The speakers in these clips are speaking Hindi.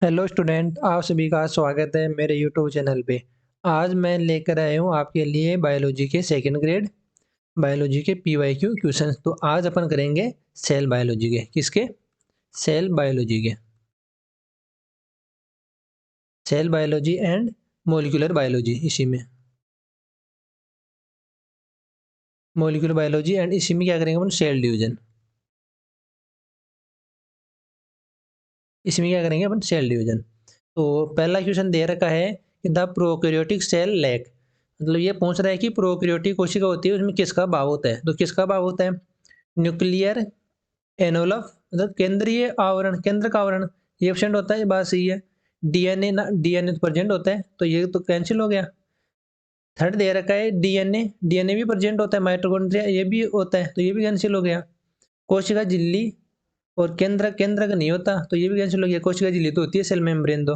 हेलो स्टूडेंट, आप सभी का स्वागत है मेरे यूट्यूब चैनल पे। आज मैं लेकर आया हूँ आपके लिए बायोलॉजी के सेकंड ग्रेड बायोलॉजी के पीवाईक्यू क्वेश्चंस। तो आज अपन करेंगे सेल बायोलॉजी के। किसके? सेल बायोलॉजी के। Cell biology and molecular biology, इसी में मॉलिक्यूलर बायोलॉजी एंड इसी में क्या करेंगे अपन? Cell division. इसमें क्या करेंगे अपन? Cell division. तो पहला क्वेश्चन दे रखा है कि द प्रोकैरियोटिक सेल लैक, मतलब ये पूछ रहा है कि प्रोकैरियोटिक कोशिका होती है उसमें किसका भाव होता है। तो किसका भाव होता है? न्यूक्लियर एनोलफ, मतलब केंद्रीय आवरण, केंद्र का आवरण, ये एब्सेंट होता है, ये बात सही है। डीएनए ना, डीएनए तो प्रेजेंट होता है, तो ये तो कैंसिल हो गया। थर्ड दे रखा है डीएनए, डीएनए भी प्रेजेंट होता है। माइटोकॉन्ड्रिया ये भी होता है, तो ये भी कैंसिल हो गया। कोशिका झिल्ली और केंद्र, केंद्र का नहीं होता, तो ये भी कैंसिल हो गया। कोशिका झिल्ली तो होती है, सेल मेम्ब्रेन तो।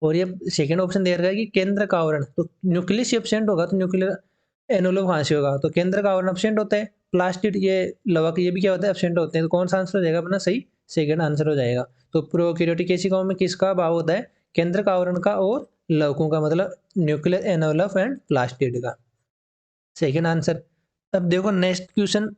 और ये सेकंड ऑप्शन दे रखा है कि केंद्र का आवरण, तो न्यूक्लियस एब्सेंट होगा, तो न्यूक्लियर एनोलो कहाँ से होगा? तो केंद्र का आवरण एब्सेंट होता है। प्लास्टिड, ये लवक, ये भी क्या होता है? एब्सेंट होते हैं। तो कौन सा आंसर हो जाएगा अपना? सही सेकंड आंसर हो जाएगा। तो प्रोकैरियोटिक कोशिकाओं में किसका भाव होता है? केंद्र का आवरण का और लवकों का, मतलब न्यूक्लियर एनोलफ एंड प्लास्टिड का। Second answer. अब देखो नेक्स्ट क्वेश्चन।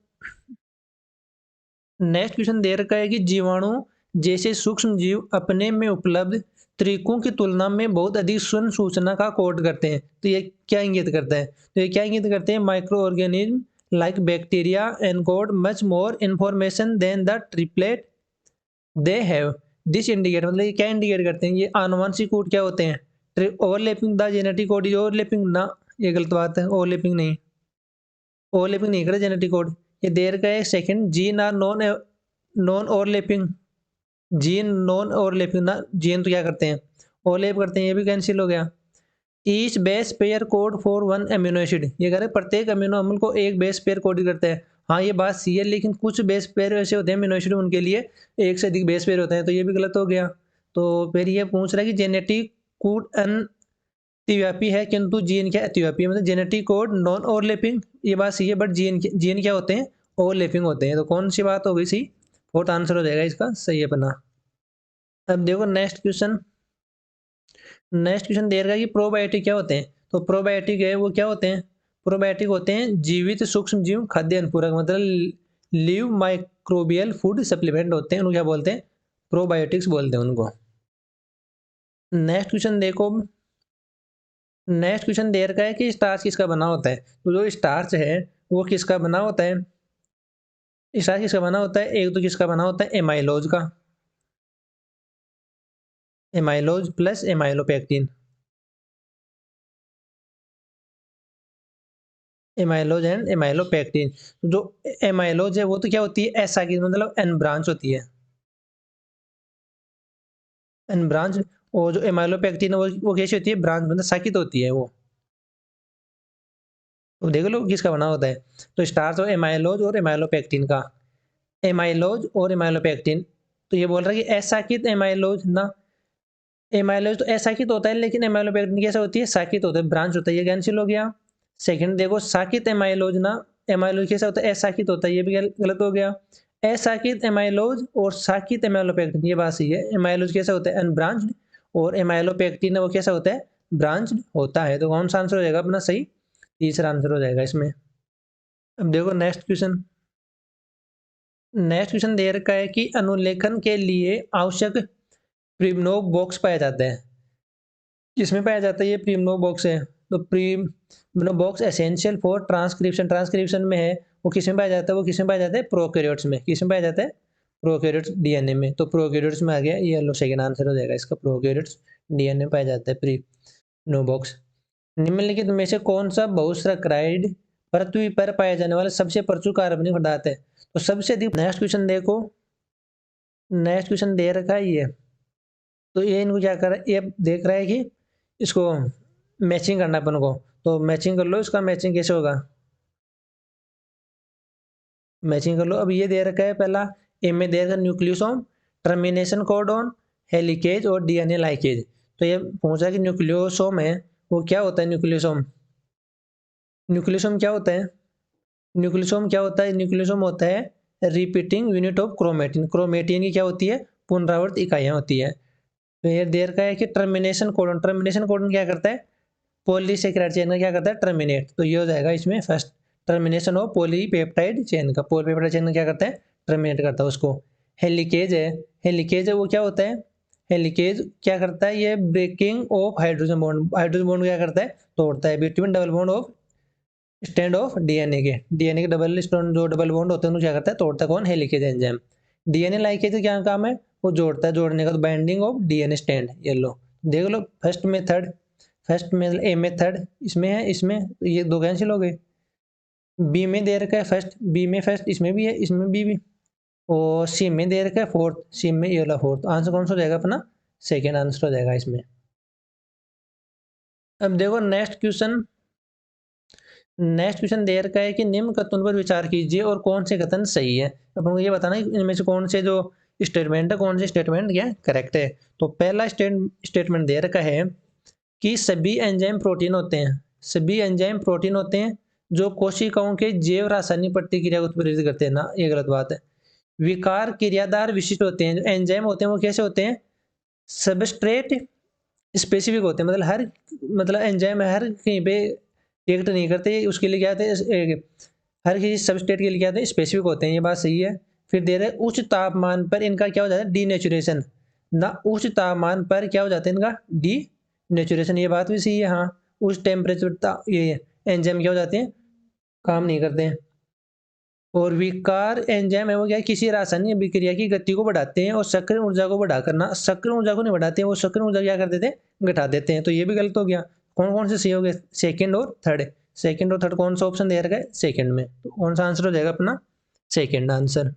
नेक्स्ट क्वेश्चन दे रखा है कि जीवाणु जैसे सूक्ष्म जीव अपने में उपलब्ध तरीकों की तुलना में बहुत अधिक स्वर्ण सूचना का कोड करते हैं। तो ये क्या इंगित करता है? तो ये क्या इंगित करते हैं? Micro organism like bacteria encode much more information than the triplet they have. This indicate, मतलब ये क्या इंडिकेट करते हैं? ये आनुवंशिक कोड क्या होते हैं? ओवरलैपिंग द जेनेटिक कोड, ये ओवरलैपिंग ना, ये गलत बात है। ओवरलैपिंग नहीं, ओवरलैपिंग नहीं करे जेनेटिक कोड। ये देर का है second, gene are non non overlapping, gene non overlapping ना, जीन तो क्या करते हैं? ओवरलैप करते हैं, ये भी कैंसिल हो गया। Each base pair code for one amino acid, ये कह रहे प्रत्येक अमीनो अम्ल को एक बेस पेयर कोड करता है। हाँ ये बात सही है, लेकिन कुछ बेस पेयर ऐसे होते हैं अमीनो एसिड, उनके लिए एक से अधिक बेस पेयर होते हैं, तो ये भी गलत हो गया। तो फिर ये पूछ रहा है कि जेनेटिक कोड अतिव्यापी है किंतु जीन क्या अतिव्यापी है? मतलब जेनेटिक कोड नॉन ओवरलैपिंग, ये बात सही है, बट जीन जीन क्या होते हैं? ओवरलैपिंग होते हैं। तो कौन सी बात हो गई सही? फोर्थ आंसर हो जाएगा इसका सही अपना। अब देखो नेक्स्ट क्वेश्चन। नेक्स्ट क्वेश्चन दे रखा है कि प्रोबायोटिक क्या होते हैं? तो प्रोबायोटिक है वो क्या होते हैं? प्रोबायोटिक होते हैं जीवित सूक्ष्म जीव खाद्य अनुपूरक, मतलब लिव माइक्रोबियल फूड सप्लीमेंट होते हैं, उनको क्या बोलते हैं? प्रोबायोटिक्स बोलते हैं उनको। नेक्स्ट क्वेश्चन देखो। नेक्स्ट क्वेश्चन दे रखा है कि स्टार्च किसका बना होता है? तो जो स्टार्च है वो किसका बना होता है? स्टार्च किसका बना होता है? एक तो किसका बना होता है? एमाइलोज का, amylose plus amylopectin, amylose and amylopectin. जो एमाइलोज है वो तो क्या होती है? ऐसा की, मतलब एन ब्रांच होती है, एन ब्रांच। और जो एमाइलोपेक्टिन है वो कैसी होती है? ब्रांच, मतलब साकित होती है वो। तो देख लो किसका बना होता है। तो स्टार्च और एमाइलोज और एमाइलोपेक्टिन का, एमाइलोज और एमाइलोपेक्टिन। तो ये बोल रहा है कि असाकित एमाइलोज ना, एमाइलोज तो असाकित होता है, लेकिन एमाइलोपेक्टिन कैसा होती है? साकित होता है, ब्रांच होता है, ये कैंसिल हो गया। सेकंड देखो, साकित एमाइलोज ना, एमाइलोज कैसा होता है? असाकित होता है, ये भी गलत हो गया। असाकित एमाइलोज और साकित एमाइलोपेक्टिन, ये बात सही है। एमाइलोज कैसा होता है? अनब्रांच्ड, और एमाइलोपेक्टिन है वो कैसा होता है? ब्रांच्ड होता है। तो कौन सा आंसर हो जाएगा अपना सही? तीसरा आंसर हो जाएगा इसमें। अब देखो नेक्स्ट क्वेश्चन। नेक्स्ट क्वेश्चन दे रखा है कि अनुलेखन के लिए आवश्यक प्रिमनोव बॉक्स पाया जाता है। किसमें पाया जाता है? ये प्रिमनोव बॉक्स है। तो Pribnow box essential for transcription, transcription में है। वो किसमें पाया जाता है? वो किसमें पाया जाता है? प्रोकैरियोट्स में। किसमें पाया जाता है? प्रोकैरियोट्स डीएनए में। तो प्रोकैरियोट्स में आ गया, ये लो सेकंड आंसर हो जाएगा इसका। प्रोकैरियोट्स डीएनए में पाया जाता है प्रिमनोव बॉक्स। निम्नलिखित में से कौन सा बहुसक्राइड पृथ्वी पर पाया जाने वाला सबसे प्रचुर कार्बनिक पदार्थ है? तो सबसे अधिक। नेक्स्ट क्वेश्चन देखो। नेक्स्ट क्वेश्चन दे रखा है ये। तो ये इनको क्या कर रहा है? ये देख रहा है कि इसको मैचिंग करना है अपन को। तो मैचिंग कर लो, इसका मैचिंग कैसे होगा? मैचिंग कर लो। अब ये दे रखा है पहला, ए में दे रखा है न्यूक्लियोसोम, टर्मिनेशन कोडॉन, हेलिकेज और डीएनए लाइकेज। तो ये पूछा है कि न्यूक्लियोसोम है वो क्या होता है? न्यूक्लियोसोम, न्यूक्लियोसोम क्या होता है? न्यूक्लियोसोम क्या होता है? न्यूक्लियोसोम होता है repeating unit of chromatin. Chromatin की क्या होती है? पुनरावर्त इकाइयां होती है। फिर देर का है कि टर्मिनेशन कोडन, टर्मिनेशन कोडन क्या करता है, पॉलीसेकेराइड चेन का क्या करता है, टर्मिनेट। तो ये हो जाएगा इसमें first, termination of polypeptide chain का, पॉलीपेप्टाइड चेन का क्या करता है, टर्मिनेट करता है उसको। हेलिकेज है, हेलिकेज है वो क्या होता है, हेलिकेज क्या करता है, ये breaking of hydrogen bond, hydrogen bond क्या करता है, तोड़ता है between double bond of stand of DNA के, डीएनए के डबल स्टोन जो डबल बॉन्ड होते हैं उनको क्या करता है, तोड़ता है कौन, हेलिकेज एंजाइम। डीएनए लाइकेज का क्या काम है, वो जोड़ता है, जोड़ने का तो बाइंडिंग ऑफ डीएनए स्टैंड, ये लो देख लो, फर्स्ट में थर्ड, फर्स्ट में ए में थर्ड, इसमें है, इसमें ये दो कैंसिल हो गए। बी में दे रखा है फर्स्ट, बी में फर्स्ट, इसमें भी है, इसमें भी और सी में दे रखा है फोर्थ, सी में ये वाला फोर्थ, आंसर कौन सा हो जाएगा अपना, सेकेंड आंसर हो जाएगा इसमें। अब देखो नेक्स्ट क्वेश्चन, नेक्स्ट क्वेश्चन दे रखा है कि निम्न कथनों पर विचार कीजिए और कौन से कथन सही है। अपन को ये बताना है इनमें से कौन से जो स्टेटमेंट है, कौन से स्टेटमेंट क्या करेक्ट है। तो पहला स्टेटमेंट दे रखा है कि सभी एंजाइम प्रोटीन होते हैं, सभी एंजाइम प्रोटीन होते हैं जो कोशिकाओं के जैव रासायनिक प्रतिक्रिया को उत्प्रेरित करते हैं ना, ये गलत बात है। विकार क्रियादार विशिष्ट होते हैं, जो एंजाइम होते हैं वो कैसे होते हैं, सबस्ट्रेट स्पेसिफिक होते हैं, मतलब हर, मतलब एंजाइम हर कहीं पे रिएक्ट नहीं करते, उसके लिए क्या होते हैं, हर किसी सबस्टेट के लिए क्या होते हैं, स्पेसिफिक होते हैं, ये बात सही है। फिर दे रहे उच्च तापमान पर इनका क्या हो जाता है, डीनेचुरेशन ना, उच्च तापमान पर क्या हो जाता है इनका डी नेचुरेशन, ये बात भी सही है। हाँ, उस टेम्परेचर ये एंजाइम क्या हो जाते हैं, काम नहीं करते हैं। और विकार एंजाइम है वो क्या है, किसी रासायनिक अभिक्रिया की गति को बढ़ाते हैं और सक्रिय ऊर्जा को बढ़ाकर ना, सक्रिय ऊर्जा को नहीं बढ़ाते हैं, वो सक्रिय ऊर्जा क्या कर देते हैं, घटा देते हैं। तो ये भी गलत हो गया। कौन कौन से सही हो गए, सेकंड और थर्ड, सेकंड और थर्ड कौन सा ऑप्शन दे रखा है, सेकंड में, तो कौन सा आंसर हो जाएगा अपना, सेकंड आंसर।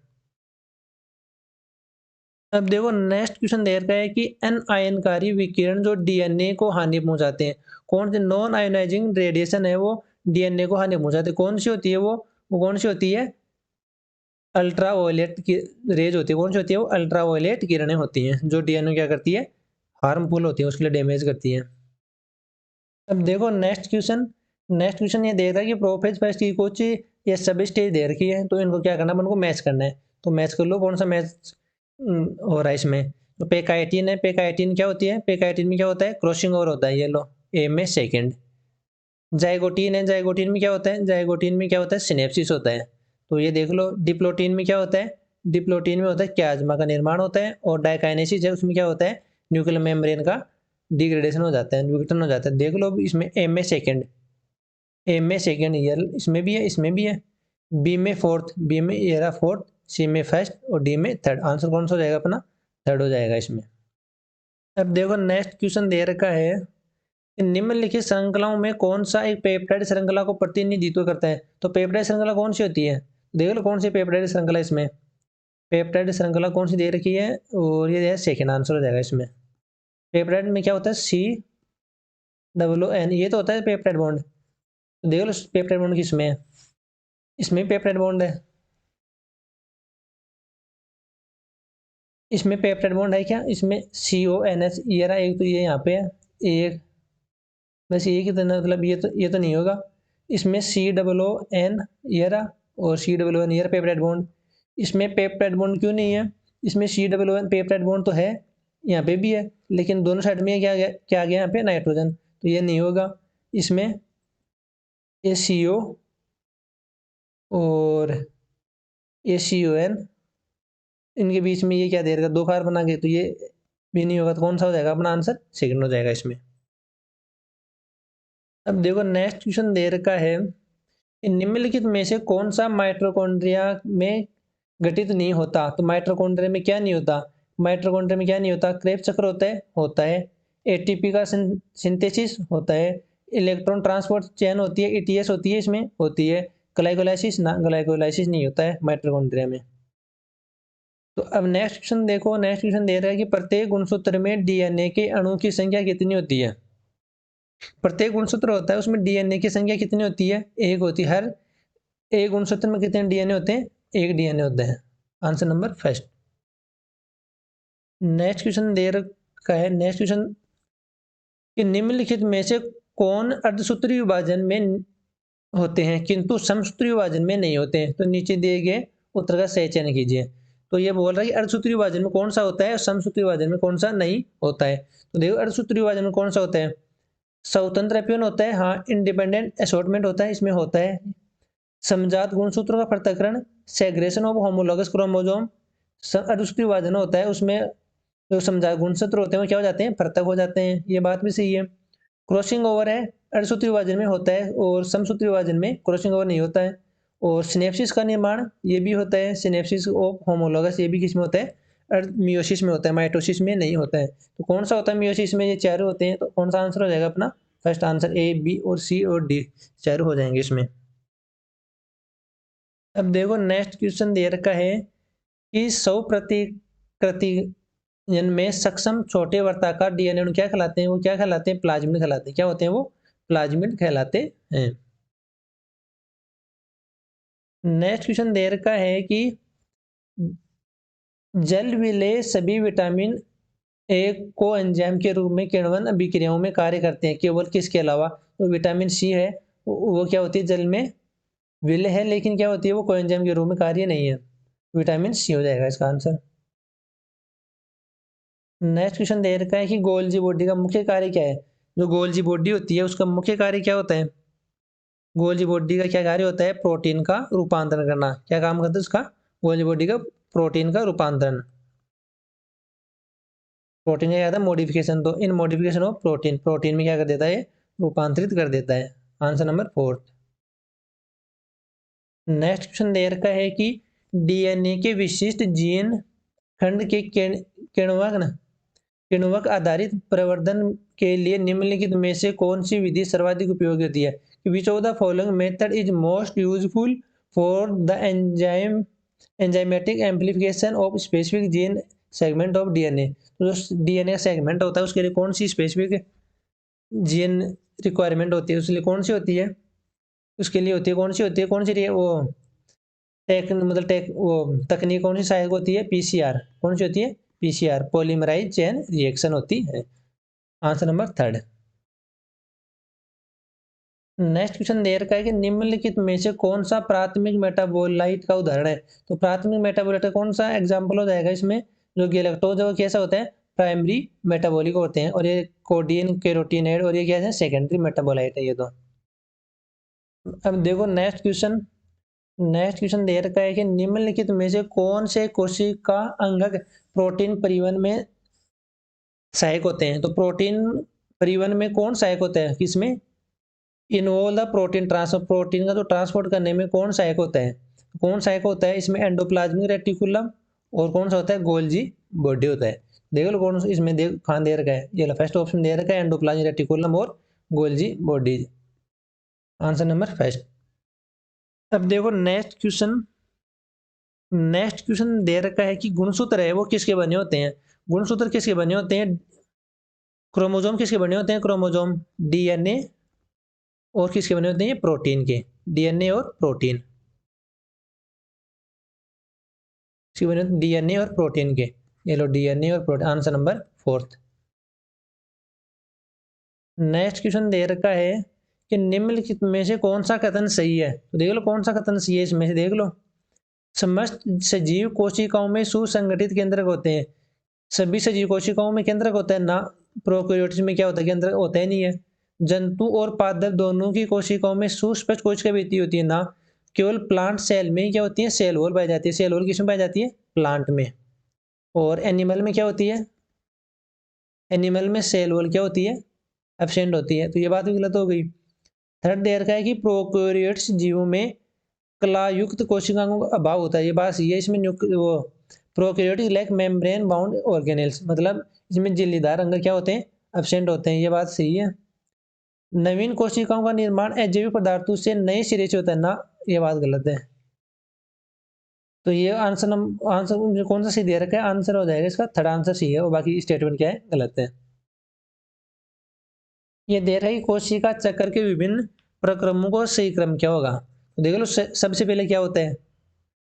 अब देखो नेक्स्ट क्वेश्चन दे रखा है कि अनआयनकारी विकिरण जो डीएनए को हानि पहुंचाते हैं, कौन से नॉन आयोनाइजिंग रेडिएशन है वो डीएनए को हानि पहुंचाते हैं, कौन सी होती है वो कौन सी होती है, अल्ट्रा वायलेट की रेज होती है, कौन सी होती है वो, अल्ट्रा वायलेट किरणें होती हैं जो डीएनए क्या करती है, हार्मफुल होती है, उसके लिए डैमेज करती है। अब देखो नेक्स्ट क्वेश्चन, नेक्स्ट क्वेश्चन ये दे रहा है कि प्रोफेज फर्स्ट की कुछ ये सब स्टेज दे रखी है, तो इनको क्या करना है, उनको मैच करना है। तो मैच कर लो, कौन सा मैच हो रहा है इसमें, तो पेकाइटिन है, पेकाइटिन क्या होती है, पेकाइटिन में क्या होता है, क्रॉसिंग ओवर होता है, ये लो ए में सेकेंड। जाइगोटीन है, जाइगोटीन में क्या होता है, जाइगोटीन में क्या होता है, सिनेप्सिस होता है, तो ये देख लो। डिप्लोटीन में क्या होता है, डिप्लोटीन में होता है क्याज्मा का निर्माण होता है, और डाइकाइनेसिस है उसमें क्या होता है, न्यूक्लियर मेम्ब्रेन का डिग्रेडेशन हो जाता है, विघटन हो जाता है। देख लो इसमें ए में सेकेंड, ए में सेकेंड ईयर इसमें भी है, इसमें भी है। बी में फोर्थ, बी में ये रहा फोर्थ, सी में फर्स्ट और डी में थर्ड, आंसर कौन सा हो जाएगा अपना, थर्ड हो जाएगा इसमें। अब देखो नेक्स्ट क्वेश्चन दे रखा है, निम्नलिखित श्रृंखलाओं में कौन सा एक पेप्टाइड श्रृंखला को प्रतिनिधित्व करता है। तो पेप्टाइड श्रृंखला कौन सी होती है, देख लो कौन सी पेप्टाइड श्रृंखला इसमें, पेप्टाइड श्रृंखला कौन सी दे रखी है, और ये है सेकेंड आंसर हो जाएगा इसमें। पेप्टाइड में क्या होता है, सी डब्ल्यू एन, ये तो होता है पेप्टाइड बॉन्ड। तो देख लो पेप्टाइड बॉन्ड किसमें है, इसमें पेप्टाइड बॉन्ड है, इसमें पेप्टाइड बॉन्ड है क्या, इसमें सी ओ एन एच, ये रहा एक, तो ये यहाँ पे है एक, बस ये कितना, मतलब ये तो नहीं होगा। इसमें सी डबल ओ एन ये रहा, और सी डबल ओ एन ये रहा पेप्टाइड बॉन्ड। इसमें पेप्टाइड बॉन्ड क्यों नहीं है, इसमें C double O N peptide bond तो है, यहाँ पे भी है, लेकिन दोनों साइड में क्या गया, क्या गया यहाँ पे, नाइट्रोजन, तो ये नहीं होगा। इसमें ये सी ओ और ये सी ओ एन, इनके बीच में ये क्या दे रखा, दो कार्बन आ गए, तो ये भी नहीं होगा, तो कौन सा हो जाएगा अपना आंसर, सेकंड हो जाएगा इसमें। अब देखो नेक्स्ट क्वेश्चन दे रखा है, निम्नलिखित में से कौन सा माइटोकॉन्ड्रिया में घटित नहीं होता। तो माइटोकॉन्ड्रिया में क्या नहीं होता, माइटोकॉन्ड्रिया में क्या नहीं होता, क्रेब्स चक्र होता है, एटीपी का सिंथेसिस होता है, इलेक्ट्रॉन ट्रांसपोर्ट चेन होती है, ईटीएस होती है, इसमें होती है, ग्लाइकोलाइसिस ना, ग्लाइकोलाइसिस नहीं होता है माइटोकॉन्ड्रिया में। तो अब नेक्स्ट क्वेश्चन देखो, नेक्स्ट क्वेश्चन दे रहा है कि प्रत्येक गुणसूत्र में डीएनए के अणु की संख्या कितनी होती है। प्रत्येक गुणसूत्र होता है उसमें डीएनए की संख्या कितनी होती है, एक होती है। हर एक गुणसूत्र में कितने डीएनए होते हैं, एक डीएनए होता है, answer number first. Next question दे रखा है, नेक्स्ट क्वेश्चन कि निम्नलिखित में से कौन अर्धसूत्रीय विभाजन में होते हैं किंतु समसूत्रीय विभाजन में नहीं होते हैं। तो नीचे दिए गए उत्तर का सही चयन कीजिए। तो ये बोल रहा है कि अर्धसूत्री विभाजन में कौन सा होता है और समसूत्री विभाजन में कौन सा नहीं होता है। तो देखो अर्धसूत्री विभाजन में कौन सा होता है, स्वतंत्र अपीयन होता है, हाँ इंडिपेंडेंट असॉर्टमेंट होता है, इसमें होता है समजात गुणसूत्रों का पृथक्करण, सेग्रेशन ऑफ होमोलॉगस क्रोमोसोम। अर्धसूत्री विभाजन होता है उसमें जो समजात गुणसूत्र होते हैं वो क्या हो जाते हैं, पृथक हो जाते हैं, ये बात भी सही है। क्रॉसिंग ओवर है अर्धसूत्री विभाजन में होता है और समसूत्री विभाजन में क्रॉसिंग ओवर नहीं होता है। और सिनेप्सिस का निर्माण ये भी होता है, सिनेप्सिस ऑफ होमोलॉगस ये भी किस में होता है, मियोसिस में होता है, माइटोसिस में नहीं होता है। तो कौन सा होता है मियोसिस में, ये चारों होते हैं, तो कौन सा आंसर हो जाएगा अपना, फर्स्ट आंसर ए बी और सी और डी चारों हो जाएंगे इसमें। अब देखो नेक्स्ट क्वेश्चन दे रखा है कि 100 प्रतिकृतियन में सक्षम छोटे वर्ताकार डीएनए क्या कहलाते हैं, वो क्या कहलाते हैं, प्लाज्मिड कहलाते हैं। क्या होते हैं वो, प्लाज्मिड कहलाते हैं। नेक्स्ट क्वेश्चन दे रखा है कि जल विलेय सभी विटामिन ए को एंजाइम के रूप में किण्वन अभिक्रियाओं में कार्य करते हैं, केवल किसके अलावा, तो विटामिन सी है वो क्या होती है जल में विलय है, लेकिन क्या होती है वो कोएंजाइम के रूप में कार्य नहीं है, विटामिन सी हो जाएगा इसका आंसर। नेक्स्ट क्वेश्चन दे रखा है कि गोल्जी बॉडी का मुख्य कार्य क्या है, जो गोल्जी बॉडी होती है उसका मुख्य कार्य क्या होता है, गोल्जी बॉडी का क्या कार्य होता है, प्रोटीन का रूपांतरण करना। क्या काम करता है उसका, गोल्जी बॉडी का प्रोटीन का रूपांतरण, प्रोटीन का क्या था मॉडिफिकेशन, तो इन मॉडिफिकेशन ऑफ प्रोटीन, प्रोटीन में क्या कर देता है, रूपांतरित कर देता है। Answer number 4। नेक्स्ट क्वेश्चन दे रखा है कि डीएनए के विशिष्ट जीन खंड के किण्वक आधारित प्रवर्धन के लिए निम्नलिखित में से कौन सी विधि सर्वाधिक उपयोगी होती है, विच of the following method is most useful for the enzymatic amplification of specific gene segment of DNA. तो जो डीएनए सेगमेंट होता है उसके लिए कौन सी स्पेसिफिक जीन रिक्वायरमेंट होती है, उसके लिए कौन सी होती है, उसके लिए होती है कौन सी होती है, कौन सी वो वो तकनीक कौन सी सहायक होती है, पीसीआर, कौन सी होती है, पीसीआर पॉलीमराइज चेन रिएक्शन होती है। Answer number 3। नेक्स्ट क्वेश्चन दे रखा है कि निम्नलिखित में से कौन सा प्राथमिक मेटाबोलाइट का उदाहरण है, तो प्राथमिक मेटाबोलाइट का कौन सा एग्जाम्पल हो जाएगा इसमें, जो गैलेक्टोज है वो कैसा होता है, प्राइमरी मेटाबॉलिक होते हैं, और ये कोडियन कैरोटीनॉइड और ये क्या है सेकेंडरी मेटाबोलाइट है ये तो। अब देखो नेक्स्ट क्वेश्चन दे रखा है कि निम्नलिखित में से कौन से कोशिका अंगक प्रोटीन परिवहन में सहायक होते हैं, तो प्रोटीन परिवहन में कौन सहायक होता है, किसमें, involve the protein transfer, protein का तो ट्रांसपोर्ट करने में कौन सहायक होता है, कौन सहायक होता है इसमें, एंडोप्लाज्मिक रेटिकुलम और कौन सा होता है, गोल्जी बॉडी होता है। देख लो कौन सा इसमें कहाँ दे रखा है, ये फर्स्ट ऑप्शन दे रखा है एंडोप्लाज्मिक रेटिकुलम और Golgi body. Answer number first. अब देखो नेक्स्ट क्वेश्चन दे रखा है कि गुणसूत्र है वो किसके बने होते हैं, गुणसूत्र किसके बने होते हैं, क्रोमोजोम किसके बने होते हैं, क्रोमोजोम डीएनए और किसके बने होते हैं, प्रोटीन के, डीएनए और प्रोटीन किसके बने होते हैं, डीएनए और प्रोटीन के। ये लो डीएनए और protein, answer number 4। Next question दे रखा है कि निम्नलिखित में से कौन सा कथन सही है, तो देख लो कौन सा कथन सही है इसमें से, देख लो समस्त सजीव कोशिकाओं में सुसंगठित केंद्रक होते हैं, सभी सजीव कोशिकाओं में केंद्रक होता है ना, प्रोकैरियोट्स में क्या होता है, केंद्रक होता ही नहीं है। जंतु और पादप दोनों की कोशिकाओं में सुस्पष्ट कोशिका भित्ति होती है ना, केवल प्लांट सेल में क्या होती है, सेल वॉल पाई जाती है, सेल वॉल किसमें पाई जाती है, प्लांट में। और एनिमल में क्या होती है, एनिमल में सेल वॉल क्या होती है, एब्सेंट होती है, तो ये बात भी गलत हो गई। थर्ड दे रखा है कि प्रोकैरियोट्स जीवों में कलायुक्त कोशिकाओं का अभाव होता है, ये बात ये इसमें वो prokaryotic lack membrane bound organelles, मतलब इसमें झिल्लीदार अंग क्या होते हैं, एब्सेंट होते हैं, ये बात सही है। नवीन कोशिकाओं का निर्माण अजैविक पदार्थों से नए सिरे से होता है ना, ये बात गलत है। तो ये आंसर कौन सा सही दे रखा है, आंसर हो जाएगा इसका थर्ड आंसर सही है, और बाकी स्टेटमेंट क्या है, गलत है। ये दे रहा है कि कोशिका चक्र के विभिन्न प्रक्रमों को सही क्रम क्या होगा, तो देख लो सबसे पहले क्या होता है,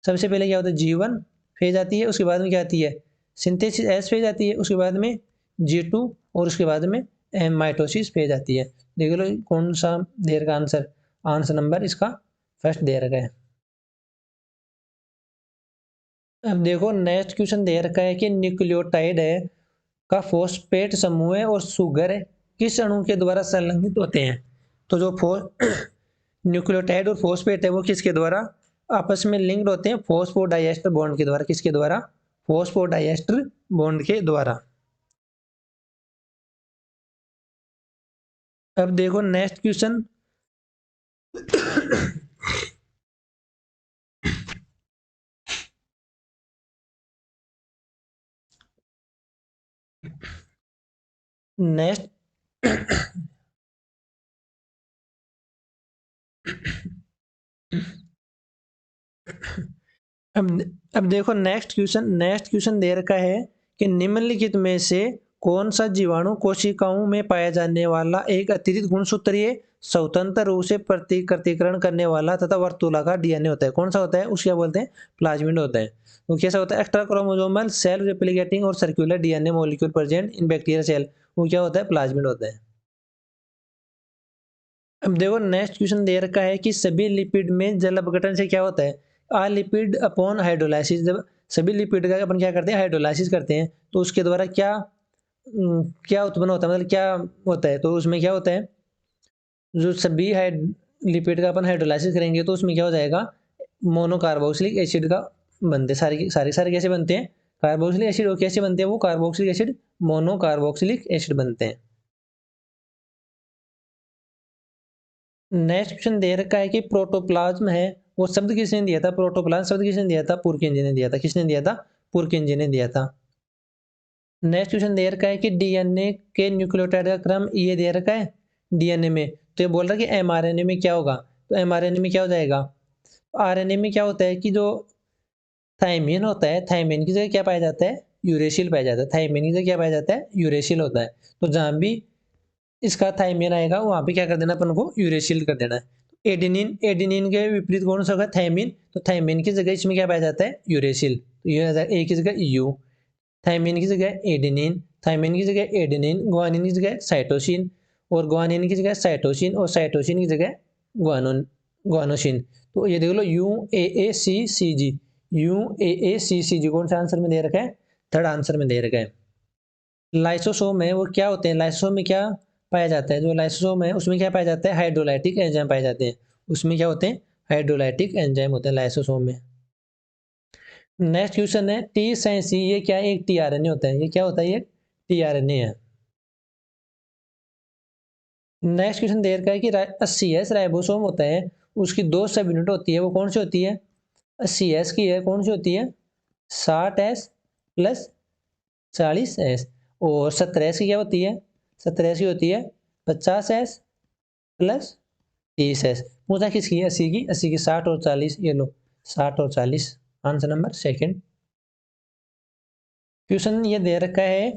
सबसे पहले क्या होता है, G1 फेज आती है, उसके बाद में क्या आती है, सिंथेसिस एस फेज आती है, उसके बाद में G2 और उसके बाद में माइटोसिस फेज आती है। देख लो कौन सा दे रखा आंसर, आंसर नंबर इसका फर्स्ट दे रखा है। अब देखो नेक्स्ट क्वेश्चन दे रखा है कि न्यूक्लियोटाइड है का फॉस्फेट समूह है और शुगर है किस अणु के द्वारा संलग्नित होते हैं। तो जो न्यूक्लियोटाइड और फॉस्फेट है वो किसके द्वारा आपस में लिंक्ड होते हैं, फॉस्फोडाइएस्टर बॉन्ड के द्वारा। किसके द्वारा? फॉस्फोडाइएस्टर बॉन्ड के द्वारा। अब देखो नेक्स्ट क्वेश्चन नेक्स्ट अब अब देखो नेक्स्ट क्वेश्चन दे रखा है कि निम्नलिखित में से कौन सा जीवाणु कोशिकाओं में पाया जाने वाला एक अतिरिक्त गुणसूत्रीय स्वतंत्र रूप से प्रतिकृतिकरण करने वाला तथा वर्तुलाकार डीएनए होता है। कौन सा होता है? उसको क्या बोलते हैं? प्लाज्मिड होता है। वो कैसा होता है? एक्स्ट्रा क्रोमोसोमल सेल्फ रेप्लिकेटिंग और circular DNA molecule present in bacteria cell. वो क्या होता है? प्लाज्मिड होता है। अब देखो नेक्स्ट क्वेश्चन दे रखा है कि सभी लिपिड में जल अपघटन से क्या होता है? आ लिपिड अपॉन हाइड्रोलाइसिस। जब सभी लिपिड का अपन क्या करते हैं? हाइड्रोलाइसिस करते हैं तो उसके द्वारा क्या उत्पन्न होता है, मतलब क्या होता है? तो उसमें क्या होता है, जो सभी लिपिड का अपन हाइड्रोलाइसिस करेंगे तो उसमें क्या हो जाएगा? मोनोकार्बोक्सिलिक एसिड का बनते सारे कैसे बनते हैं? Carboxylic acid. और कैसे बनते हैं वो कार्बोक्सिलिक एसिड? मोनोकार्बोक्सिलिक एसिड बनते हैं। नेक्स्ट क्वेश्चन दे रखा है कि प्रोटोप्लाज्म है वो शब्द किसने दिया था? प्रोटोप्लाज्म शब्द किसने दिया था? पुरकिंजे ने दिया था। किसने दिया था? पुरकिंजे ने दिया था। नेक्स्ट क्वेश्चन दे रखा है कि डीएनए के न्यूक्लियोटाइड का क्रम ये दे रखा है डीएनए में, तो ये बोल रहा है कि एमआरएनए में क्या होगा? तो एमआरएनए में क्या हो जाएगा? आरएनए में क्या होता है कि जो थाइमिन होता है, थाइमिन की जगह क्या पाया जाता है? यूरेसिल पाया जाता है। थाइमिन की जगह क्या पाया जाता है? यूरेसिल होता है। तो जहां भी इसका थाइमिन आएगा वहां पे क्या कर देना अपन को? यूरेसिल कर देना है। एडेनिन, एडेनिन के विपरीत कौन सा होगा? थाइमिन। तो थाइमिन की जगह इसमें क्या पाया जाता है? यूरेसिल। तो ये ए की जगह यू, थाइमिन की जगह एडेनिन, थाइमिन की जगह एडेनिन, ग्वानिन की जगह साइटोसिन, और ग्वानिन की जगह साइटोसिन, और साइटोसिन की जगह ग्वानोन ग्वानोसिन। तो ये देख लो U A A C C ji, U A ए सी सी जी कौन सा आंसर में दे रखा है? थर्ड आंसर में दे रखा है। लाइसोसोम है वो क्या होते हैं? लाइसोसोम में क्या पाया जाता है? जो लाइसोसोम है उसमें क्या पाया जाता है? हाइड्रोलाइटिक एंजाइम पाए जाते हैं। उसमें क्या होते हैं? हाइड्रोलाइटिक एंजाइम होते हैं लाइसोसोम में। नेक्स्ट क्वेश्चन है टी सेंसी, ये क्या है? एक टीआरएनए होता है। ये क्या होता है? ये टीआरएनए है। नेक्स्ट क्वेश्चन दे रखा है कि 80S राइबोसोम होता है, उसकी दो सब यूनिट होती है, वो कौन सी होती है? 80S की है, कौन सी होती है? 60S plus 40S। और 70S की क्या होती है? 70S की होती है 50S प्लस 30S। पूछा किसकी है? 80 की। 80 की 60 और 40, ये लो 60 और 40। Answer number second. क्वेश्चन ये दे रखा है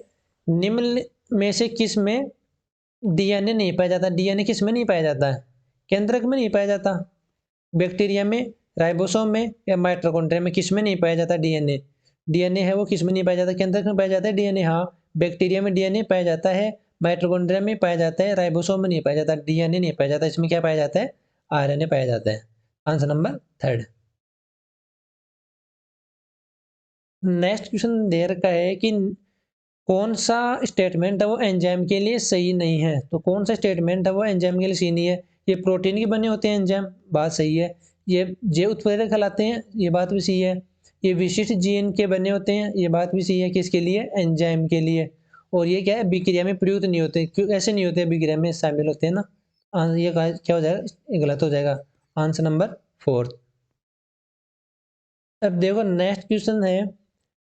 निम्न में से किस में डीएनए नहीं पाया जाता? डीएनए किस में नहीं पाया जाता है? केंद्रक में नहीं पाया जाता, बैक्टीरिया में, राइबोसोम में, या माइटोकॉन्ड्रिया में? किस में नहीं पाया जाता डीएनए? डीएनए है वो किस में नहीं पाया जाता? केंद्रक में पाया जाता है डीएनए। हाँ, बैक्टीरिया में डीएनए पाया जाता है, माइटोकॉन्ड्रिया में पाया जाता है, राइबोसोम में नहीं पाया जाता, डीएनए नहीं पाया जाता। इसमें क्या पाया जाता है? आरएनए पाया जाता है। Answer number third. Next question दे रखा है कि कौन सा स्टेटमेंट है वो एंजाइम के लिए सही नहीं है? तो कौन सा स्टेटमेंट है वो एंजाइम के लिए सही नहीं है? ये प्रोटीन के बने होते हैं एंजाइम, बात सही है। ये जैव उत्प्रेरक कहलाते हैं, ये बात भी सही है। ये विशिष्ट जीन के बने होते हैं, ये बात भी सही है। किसके लिए? एंजाइम के लिए। और ये क्या है? अभिक्रिया में प्रयुक्त नहीं होते। क्यों ऐसे नहीं होते? अभिक्रिया में शामिल होते हैं ना। ये क्या हो जाएगा? ये गलत हो जाएगा। Answer number fourth. अब देखो नेक्स्ट क्वेश्चन है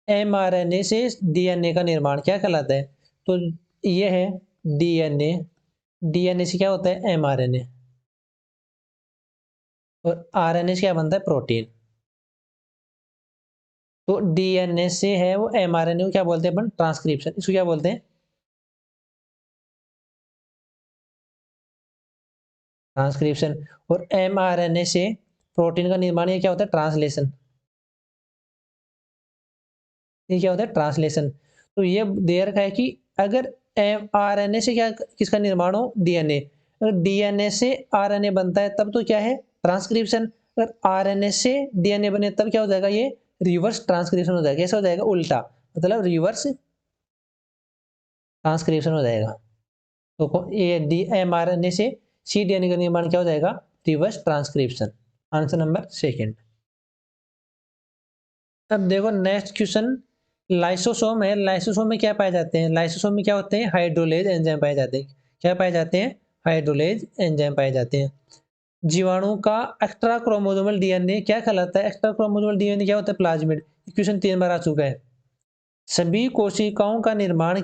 एमआरएनए से डीएनए का निर्माण क्या कहलाता है? तो ये है डीएनए, डीएनए से क्या होता है? एमआरएनए। और आरएनए से क्या बनता है? प्रोटीन। तो डीएनए से है वो एमआरएनए को क्या बोलते हैं अपन? ट्रांसक्रिप्शन। इसको क्या बोलते हैं? ट्रांसक्रिप्शन। और एमआरएनए से प्रोटीन का निर्माण ये क्या होता है? ट्रांसलेशन। ये क्या होता है? ट्रांसलेशन। तो ये दे रखा है कि अगर आरएनए से क्या किसका निर्माण हो? डीएनए। अगर डीएनए से आरएनए बनता है तब तो क्या है? ट्रांसक्रिप्शन। अगर आरएनए से डीएनए बने तब क्या हो जाएगा? ये रिवर्स ट्रांसक्रिप्शन हो जाएगा। कैसा हो जाएगा? उल्टा, मतलब रिवर्स ट्रांसक्रिप्शन हो जाएगा। तो ए डी mRNA से cDNA का निर्माण क्या हो जाएगा? Reverse transcription. Answer number second. अब देखो नेक्स्ट क्वेश्चन, लाइसोसोम है। लाइसोसोम में क्या पाए जाते हैं? लाइसोसोम में क्या होते हैं? हाइड्रोलेज एंजाइम पाए जाते हैं। क्या पाए जाते हैं? हाइड्रोलेज एंजाइम पाए जाते हैं। जीवाणु का एक्स्ट्रा क्रोमोसोमल डीएनए क्या कहलाता है? एक्स्ट्रा क्रोमोसोमल डीएनए क्या होता है? प्लाज्मिड। क्वेश्चन 3 बार आ चुका है। सभी कोशिकाओं का निर्माण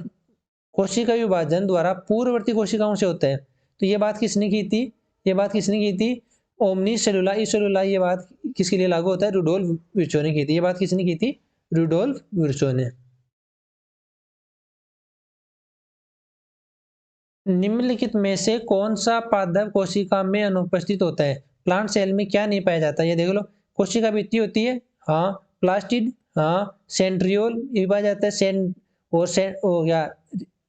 कोशिका विभाजन द्वारा पूर्ववर्ती कोशिकाओं से होता है। तो ये बात किसने की थी? ये बात किसने की थी? ओमनी सेलुला ई सेलुला। ये बात किसके लिए लागू होता है? रुडोल्फ विर्चो ने की थी। ये बात किसने की थी? रुडोल्फ विर्चो ने। निम्नलिखित में से कौन सा पादप कोशिका में अनुपस्थित होता है? प्लांट सेल में क्या नहीं पाया जाता? ये देख लो। कोशिका भित्ति होती है, हाँ। प्लास्टिड, हाँ। सेंट्रियोल ये पाया जाता है, या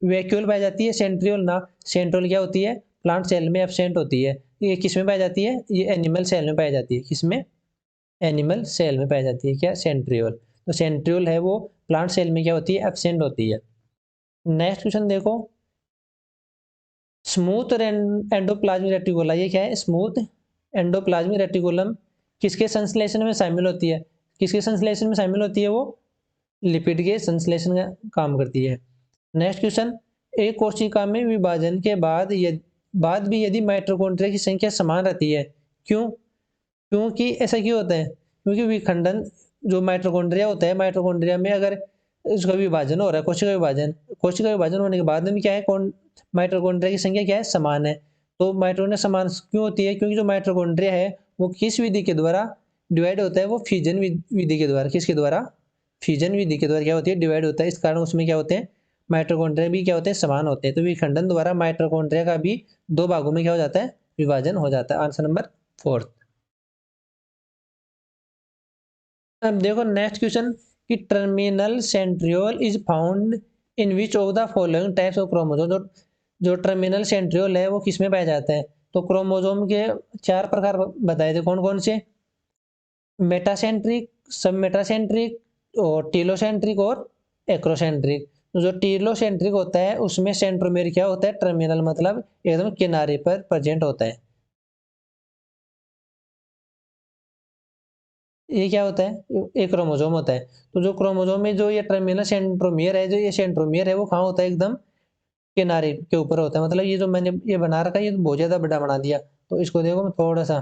वैक्यूल पाई जाती है, सेंट्रियोल ना। सेंट्रियोल क्या होती है? प्लांट सेल में एब्सेंट होती है। ये किस में पाई जाती है? ये एनिमल सेल में पाई जाती है। किसमें? एनिमल सेल में पाई जाती है। क्या? सेंट्रियोल। तो सेंट्रियोल है वो प्लांट सेल में क्या होती है? एब्सेंट होती है। नेक्स्ट क्वेश्चन देखो, स्मूथ एंडोप्लाज्मिक रेटिकुला। ये क्या है? स्मूथ एंडोप्लाज्मिक रेटिकुलम किसके संश्लेषण में शामिल होती है? किसके संश्लेषण में शामिल होती है वो? लिपिड के संश्लेषण का काम करती है। नेक्स्ट क्वेश्चन, एक कोशिका में विभाजन के बाद भी यदि माइटोकॉन्ड्रिया की संख्या समान रहती है, क्यों? क्योंकि ऐसा क्यों होता है? क्योंकि विखंडन, जो माइटोकॉन्ड्रिया होता है, माइटोकॉन्ड्रिया में अगर उसका विभाजन हो रहा है, कोशिका विभाजन होने के बाद में क्या है? माइटोकॉन्ड्रिया की संख्या क्या है? समान है। तो माइटोकॉन्ड्रिया समान क्यों होती है? क्योंकि जो माइटोकॉन्ड्रिया है वो किस विधि के द्वारा डिवाइड होता है? वो फिजन विधि के द्वारा। किसके द्वारा? फिजन विधि के द्वारा क्या होती है? डिवाइड होता है। इस कारण उसमें क्या होते हैं? माइटोकॉन्ड्रिया भी क्या होते हैं? समान होते हैं। तो विखंडन द्वारा माइटोकॉन्ड्रिया का भी दो भागों में क्या हो जाता है? विभाजन हो जाता है। Answer number fourth. अब देखो नेक्स्ट क्वेश्चन, कि terminal centriole is found in which of the following types of chromosome. जो टर्मिनल सेंट्रियोल है वो किसमें पाया जाता है? तो क्रोमोसोम के चार प्रकार बताए थे। कौन कौन से? मेटासेंट्रिक, सब मेटासेंट्रिक और टीलोसेंट्रिक और एक्रोसेंट्रिक। तो जो टीलोसेंट्रिक होता है उसमें सेंट्रोमेयर क्या होता है? टर्मिनल, मतलब एकदम किनारे पर प्रेजेंट होता है। ये क्या होता है? एक क्रोमोसोम होता है। तो जो क्रोमोसोम में जो ये टर्मिनल सेंट्रोमियर है, जो ये सेंट्रोमियर है वो कहाँ होता है? एकदम किनारे के ऊपर होता है। मतलब ये जो मैंने ये बना रखा है ये तो बहुत ज्यादा बड़ा बना दिया। तो इसको देखो मैं थोड़ा सा,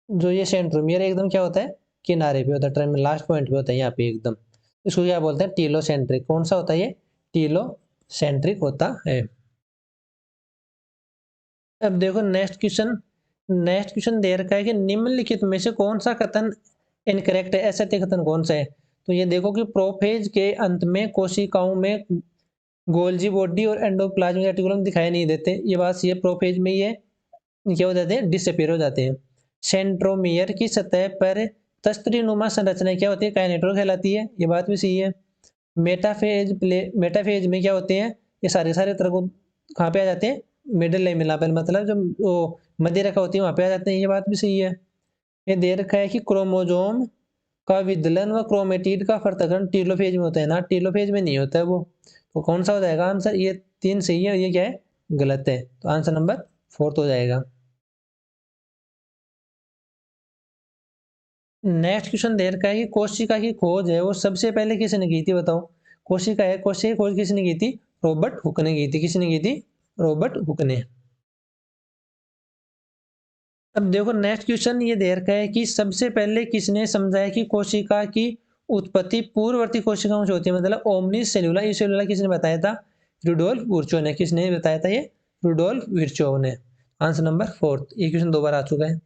जो ये सेंट्रोमियर है एकदम क्या होता है? किनारे पे होता है, टर्मिनल लास्ट पॉइंट पे होता है यहाँ पे एकदम। इसको क्या बोलते हैं? टीलोसेंट्रिक। कौन सा होता है ये? टीलोसेंट्रिक होता है। अब देखो नेक्स्ट क्वेश्चन। नेक्स्ट क्वेश्चन दे रखा है कि निम्नलिखित में से कौन सा कथन इनकरेक्ट है? ऐसा कथन कौन सा है? तो ये देखो कि प्रोफेज के अंत में कोशिकाओं में गोल्जी बॉडी और एंडोप्लाज्मिक रेटिकुलम दिखाई नहीं देते। ये बात सही है। प्रोफेज में ये क्या हो जाते हैं? डिसअपीयर हो जाते हैं। सेंट्रोमियर की सतह पर तस्त्रीनुमा संरचना क्या होती है? काइनेटोर कहलाती है। ये बात भी सही है। मेटाफेज में क्या होते हैं? ये सारे सारे तरह को कहाँ पे आ जाते हैं? मिडिल लेमिना पर, मतलब जब वो मध्य रेखा होती है वहां पे आ जाते हैं। ये बात भी सही है। ये दे रखा है कि क्रोमोजोम का विदलन व क्रोमेटिड का पृथक्करण टीलोफेज में होता है ना, टीलोफेज में नहीं होता है वो। तो कौन सा हो जाएगा आंसर? ये तीन सही है और ये क्या है? गलत है। तो आंसर नंबर फोर्थ हो जाएगा। नेक्स्ट क्वेश्चन दे रखा है कि कोशिका की खोज है वो सबसे पहले किसने की थी? बताओ। कोशिका की खोज किसने की थी? रॉबर्ट हुक ने की थी। किसने की थी? रॉबर्ट हुक ने। अब देखो नेक्स्ट क्वेश्चन ये दे रखा है कि सबसे पहले किसने समझाया कि कोशिका की उत्पत्ति पूर्ववर्ती कोशिकाओं से होती है? मतलब ओमनी सेलुला ई सेलुला किसने बताया था? रुडोल्फ विर्चो ने। किसने बताया था? ये रुडोल्फ विर्चो ने। Answer number fourth. ये क्वेश्चन दो बार आ चुका है।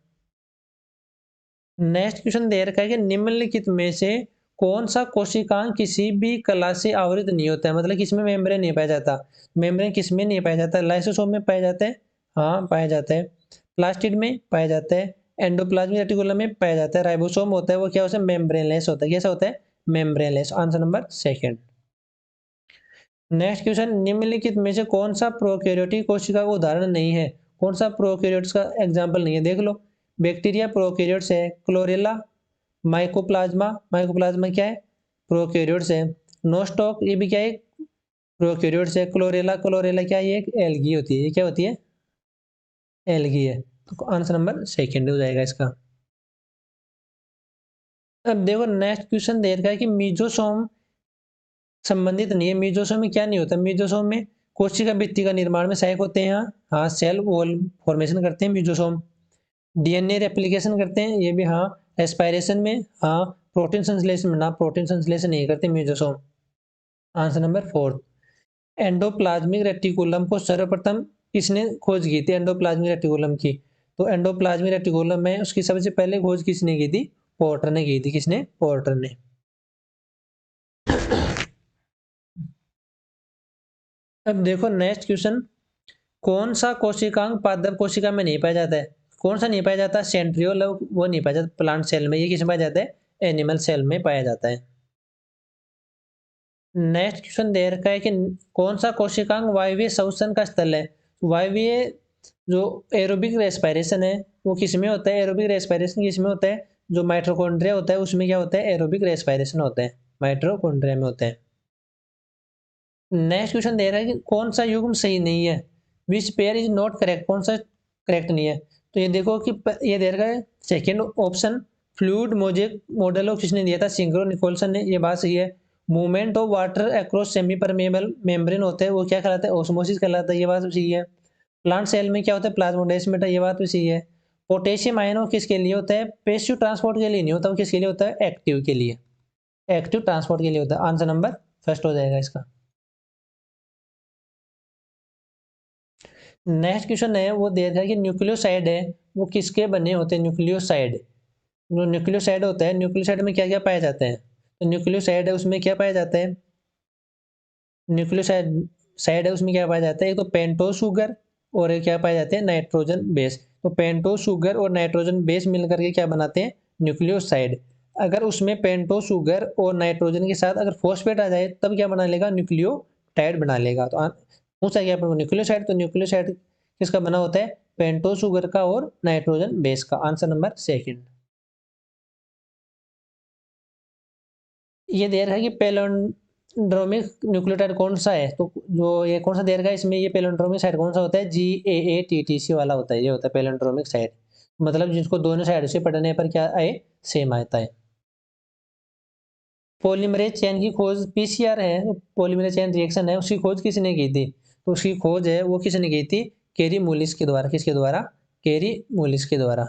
नेक्स्ट क्वेश्चन दे रखा है कि निम्नलिखित में से कौन सा कोशिकांग किसी भी कला से आवृत नहीं होता है? मतलब किसमें मेम्ब्रेन नहीं पाया जाता? मेम्ब्रेन किसमें नहीं पाया जाता? लाइसोसोम में पाया जाता है, हाँ पाया जाता है। प्लास्टिड में पाया जाता है। एंडोप्लाज्मिक रेटिकुलम में पाया जाता है। राइबोसोम होता है वो क्या होता है? मेम्ब्रेनलेस होता है। कैसा होता है? Membraneless. Answer number second. Next question, निम्नलिखित में से कौन सा प्रोकैरियोटिक कोशिका का उदाहरण नहीं है? कौन सा प्रोकैरियोट्स का एग्जाम्पल नहीं है? देख लो। बैक्टीरिया प्रोकैरियोट्स है। क्लोरेला माइकोप्लाज्मा, माइकोप्लाज्मा क्या है? प्रोकैरियोट्स है। नोस्टॉक ये भी क्या है? प्रोकैरियोट्स है। क्लोरेला, क्लोरेला क्या है? ये एक एल्गी होती है। ये क्या होती है? एल्गी है। तो आंसर नंबर सेकंड हो जाएगा इसका। अब देखो नेक्स्ट क्वेश्चन दे रखा है कि मीजोसोम संबंधित नहीं है। मीजोसोम में क्या नहीं होता? मीजोसोम में कोशिका भित्ति का निर्माण में सहायक होते हैं। हाँ हाँ, सेल वॉल फॉर्मेशन करते हैं मीजोसोम। डीएनए रेप्लिकेशन करते हैं, ये भी हाँ। रेस्पायरेशन में हाँ। प्रोटीन संश्लेषण में ना, प्रोटीन संश्लेषण नहीं करते mesosome. Answer number fourth. Endoplasmic reticulum को सर्वप्रथम किसने खोज की थी? एंडोप्लाज्मिक रेटिकुलम की। तो एंडोप्लाज्मिक रेटिकुलम में उसकी सबसे पहले खोज किसने की थी? पोर्टर ने की थी। किसने? पोर्टर ने। अब देखो नेक्स्ट क्वेश्चन। कौन सा कोशिकांग पादप कोशिका में नहीं पाया जाता है? कौन सा नहीं पाया जाता? सेंट्रियोल, वो नहीं पाया जाता प्लांट सेल में। ये किस में पाया जाता है? एनिमल सेल में पाया जाता है। नेक्स्ट क्वेश्चन दे रखा है कि कौन सा कोशिकांग वायवीय श्वसन का स्थल है? वायवीय जो एरोबिक रेस्पिरेशन है वो किस में होता है? एरोबिक रेस्पिरेशन किस में होता है? जो माइटोकॉन्ड्रिया होता है उसमें क्या होता है? एरोबिक रेस्पिरेशन होता है, माइटोकॉन्ड्रिया में होता है। नेक्स्ट क्वेश्चन दे रहा है कि कौन सा युग्म सही नहीं है? Which pair is not correct? कौन सा करेक्ट नहीं है? तो ये देखो कि ये दे रखा है second option fluid mosaic model of किसने दिया था? सिंग्रो निकोलसन ने। ये बात सही है। Movement of water across semi permeable membrane होते हैं, वो क्या कहलाता है? ऑस्मोसिस कहलाता है। ये बात सही है। प्लांट सेल में क्या होता है? प्लाज्मोडेस्माटा। ये बात भी सही है। पोटेशियम आयन किसके लिए होता है? पैसिव ट्रांसपोर्ट के लिए नहीं होता, वो किसके लिए होता है? एक्टिव के लिए, एक्टिव ट्रांसपोर्ट के लिए होता है। आंसर नंबर फर्स्ट हो जाएगा इसका। नेक्स्ट क्वेश्चन है वो दे रखा है कि न्यूक्लियोसाइड है वो किसके बने होते हैं? न्यूक्लियोसाइड, जो न्यूक्लियोसाइड होता है, न्यूक्लियोसाइड में क्या क्या पाया जाता है? तो न्यूक्लियोसाइड है उसमें क्या पाया जाता है? न्यूक्लियोसाइड साइड है उसमें क्या पाया जाता है? एक तो पेंटोज शुगर और एक क्या पाया जाते हैं? Nitrogen base. तो पेंटोज शुगर और नाइट्रोजन बेस मिलकर के क्या बनाते हैं? न्यूक्लियोसाइड। अगर उसमें पेंटोज शुगर और नाइट्रोजन के साथ अगर फॉस्फेट आ जाए तब क्या बना लेगा? न्यूक्लियोटाइड बना लेगा। तो पूछा गया न्यूक्लियोसाइड, तो न्यूक्लियोसाइड किसका बना होता है? पेंटोज शुगर का और नाइट्रोजन बेस का। Answer number second. ये दे रखा है कि पैलिंड्रोमिक न्यूक्लियोटाइड कौन सा है? तो जो ये कौन सा दे रखा है इसमें, ये पैलिंड्रोमिक साइड कौन सा होता है? GAATTC वाला होता है। ये होता है पैलिंड्रोमिक साइड, मतलब जिसको दोनों साइड से पढ़ने पर क्या आए? सेम आता है। पॉलीमरेज चेन की खोज PCR है, पॉलीमरेज चेन रिएक्शन है, उसकी खोज किसने की थी? तो उसकी खोज है वो किसने की थी? केरी मूलिस के द्वारा। किसके द्वारा? केरी मूलिस के द्वारा।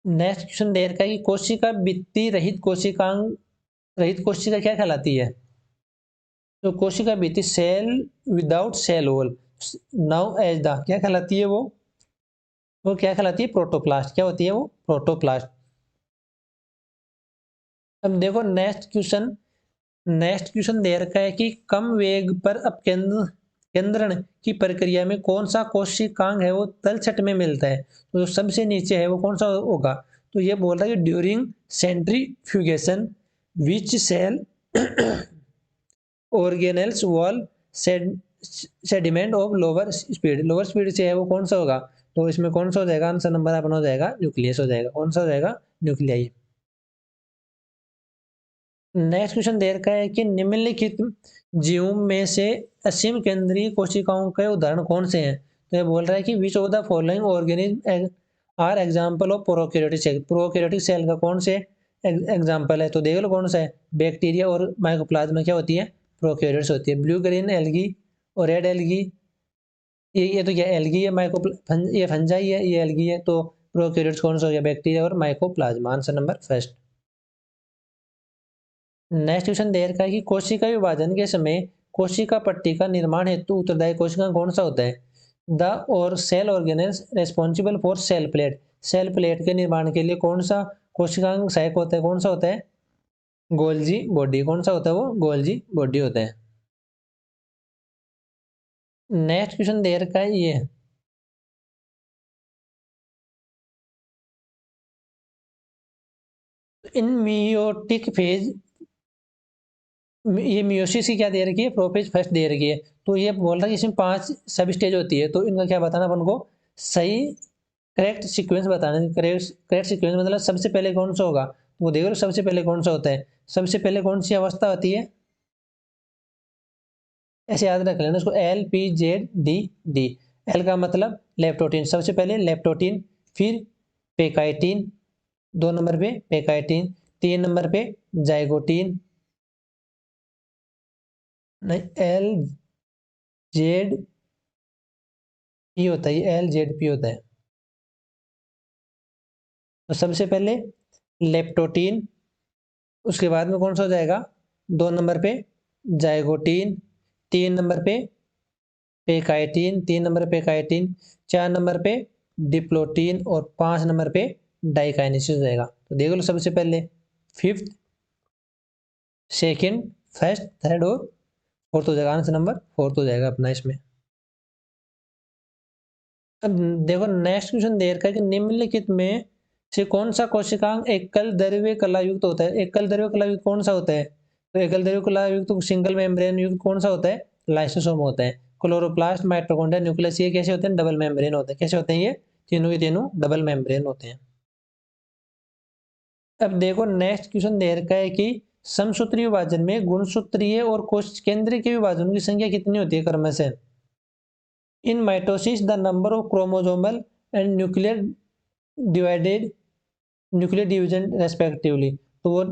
नेक्स्ट क्वेश्चन दे रखा है कि कोशिका भित्ति रहित कोशिकांग रहित कोशिका क्या कहलाती है? तो कोशिका भित्ति cell without cell wall now as the क्या कहलाती है? वो क्या कहलाती है? प्रोटोप्लास्ट। क्या होती है वो? प्रोटोप्लास्ट। अब देखो नेक्स्ट क्वेश्चन दे रखा है कि कम वेग पर अपकेंद्रण की प्रक्रिया में कौन सा कोशिकांग है वो तलछट में मिलता है? तो जो सबसे नीचे है वो कौन सा होगा? तो ये बोल रहा है कि during centrifugation which cell organelles wall sediment of lower speed से है वो कौन सा होगा? तो इसमें कौन सा हो जाएगा? आंसर नंबर अपना हो जाएगा न्यूक्लियस हो जाएगा। कौन सा हो जाएगा? न्यूक्लियाई। नेक्स्ट क्वेश्चन दे रखा है कि निम्नलिखित जीवों में से असीम केंद्रीय कोशिकाओं के उदाहरण कौन से हैं? तो ये बोल रहा है कि which of the following organism are example of prokaryotic cell? Prokaryotic cell का कौन से एग्जांपल है? तो देख लो कौन सा है। बैक्टीरिया और माइकोप्लाज्मा क्या होती है? प्रोकैरियोट्स होती है। ब्लू ग्रीन एल्गी और रेड एल्गी, ये तो क्या एल्गी है? ये फंजाई है, ये एल्गी है। तो प्रोकैरियोट्स कौन सा हो गया? बैक्टीरिया और mycoplasma. Answer number first. Next question दे रखा है कि कोशिका विभाजन के समय कोशिका पट्टी का निर्माण हेतु उत्तरदायी कोशिका कौन सा होता है? द और cell organelles responsible for cell plate. Cell plate के निर्माण के लिए कौन सा कोशिकांग सहायक होता है? कौन सा होता है? Golgi body. कौन सा होता है वो? गोल्जी बॉडी होता है। नेक्स्ट क्वेश्चन दे रखा है ये इन मियोटिक फेज, ये मियोसिस की क्या दे रखी है? प्रोफेज फर्स्ट दे रखी है। तो ये बोल रहा है कि इसमें 5 सब स्टेज होती है, तो इनका क्या बताना अपन को? सही करेक्ट सीक्वेंस बताना। करेक्ट सीक्वेंस मतलब सबसे पहले कौन सा होगा, तो वो देखो सबसे पहले कौन सा होता है, सबसे पहले कौन सी अवस्था होती है, ऐसे याद रख लेना उसको, LPZDD। एल का मतलब लेप्टोटीन, सबसे पहले लेप्टोटीन, फिर पेकाइटिन, 2 नंबर पे पेकाइटिन, 3 नंबर पे जाइगोटीन, नहीं LZP होता है, LZP होता है। तो सबसे पहले लेप्टोटीन, उसके बाद में कौन सा हो जाएगा, 2 नंबर पे जाइगोटीन, 3 नंबर पे पेकाइटिन, 3 नंबर पे पेकाइटिन, 4 नंबर पे डिप्लोटीन और 5 नंबर पे डाइकाइनेसिस हो जाएगा। तो देख लो सबसे पहले फिफ्थ, सेकंड, फर्स्ट, थर्ड और फोर्थ हो जाएगा, आंसर नंबर फोर्थ हो जाएगा अपना इसमें। अब देखो नेक्स्ट क्वेश्चन दे रखा है कि निम्नलिखित में से कौन सा कोशिकांग एकल द्रव्य कला युक्त होता है। एकल द्रव्य कला युक्त कौन सा होता है, तो एकल द्रव्य कला युक्त सिंगल मेम्ब्रेन युक्त कौन सा होता है, लाइसोसोम होता है। क्लोरोप्लास्ट, माइटोकॉन्ड्रिया, न्यूक्लियस, ये कैसे होते हैं, डबल मेम्ब्रेन होते हैं। कैसे होते हैं ये तीनों के तीनों डबल मेम्ब्रेन होते हैं। अब देखो नेक्स्ट क्वेश्चन दे रखा है कि समसूत्रीय विभाजन में गुणसूत्रीय और कोश केंद्रीय के विभाजनों की संख्या कितनी होती है क्रमशः। इन mitosis the number of chromosomal and nuclear division respectively. तो वो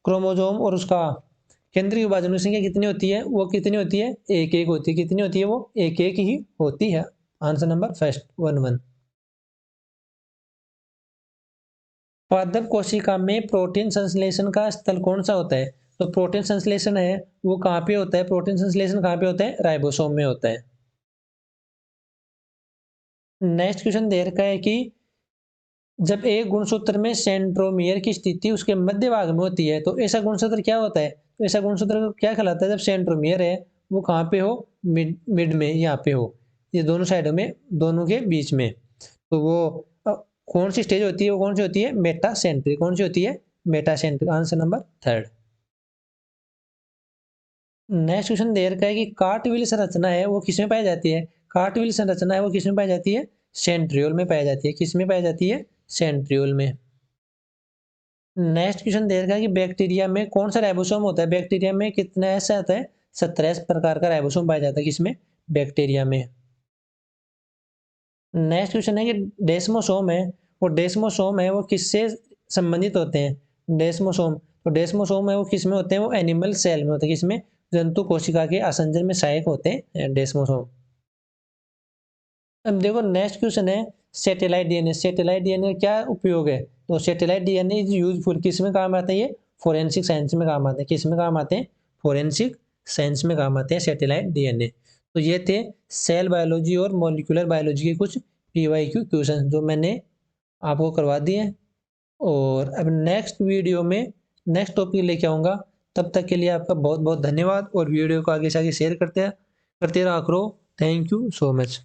क्रोमोजोम और उसका केंद्रीय विभाजन की संख्या कितनी होती है, वो कितनी होती है, एक एक होती है। कितनी होती है, वो एक एक ही होती है। Answer number first 1 1। पादप कोशिका में प्रोटीन संश्लेषण का स्थल कौन सा होता है, तो प्रोटीन संश्लेषण है वो कहाँ पे होता है, प्रोटीन संश्लेषण कहाँ पे होता है, राइबोसोम में होता है। नेक्स्ट क्वेश्चन दे रखा है कि जब एक गुणसूत्र में सेंट्रोमियर की स्थिति उसके मध्य भाग में होती है तो ऐसा गुणसूत्र क्या होता है, तो ऐसा गुणसूत्र क्या कहलाता है, जब सेंट्रोमियर है वो कहाँ पे हो, मिड में, यहाँ पे हो, ये दोनों साइडों में, दोनों के बीच में। तो वो कौन सी स्टेज होती है, वो कौन सी होती है, मेटासेंट्रिक। कौन सी होती है, metacentric. Answer number third. Next question दे रखा है कि कार्टविल संरचना है वो किसमें पाई जाती है, कार्टविल संरचना है वो किसमें पाई जाती है, सेंट्रियोल में पाई जाती है। किसमें पाई जाती है, सेंट्रियोल में। नेक्स्ट क्वेश्चन दे रखा है कि बैक्टीरिया में कौन सा राइबोसोम होता है, बैक्टीरिया में कितना ऐसा आता है, 17 प्रकार का राइबोसोम पाया जाता है। किसमें, बैक्टीरिया में। नेक्स्ट क्वेश्चन है कि डेस्मोसोम है, वो डेस्मोसोम है वो किससे संबंधित होते हैं, डेस्मोसोम। तो डेस्मोसोम है वो किसमें होते हैं, वो एनिमल सेल में होते हैं। किसमें, जंतु कोशिका के आसंजन में सहायक होते हैं डेस्मोसोम। अब देखो नेक्स्ट क्वेश्चन है सैटेलाइट डीएनए। सैटेलाइट डीएनए का क्या उपयोग है, तो सैटेलाइट डीएनए इज यूजफुल, किसमें काम आता है, ये फोरेंसिक साइंस में काम आते हैं। किसमें काम आते हैं, फोरेंसिक साइंस में काम आते हैं सैटेलाइट डीएनए। तो ये थे सेल बायोलॉजी और मॉलिक्यूलर बायोलॉजी के कुछ पीवाईक्यू क्वेश्चन जो मैंने आपको करवा दिए। और अब नेक्स्ट वीडियो में नेक्स्ट टॉपिक लेके आऊँगा। तब तक के लिए आपका बहुत बहुत धन्यवाद, और वीडियो को आगे से आगे शेयर करते रहा करो। Thank you so much.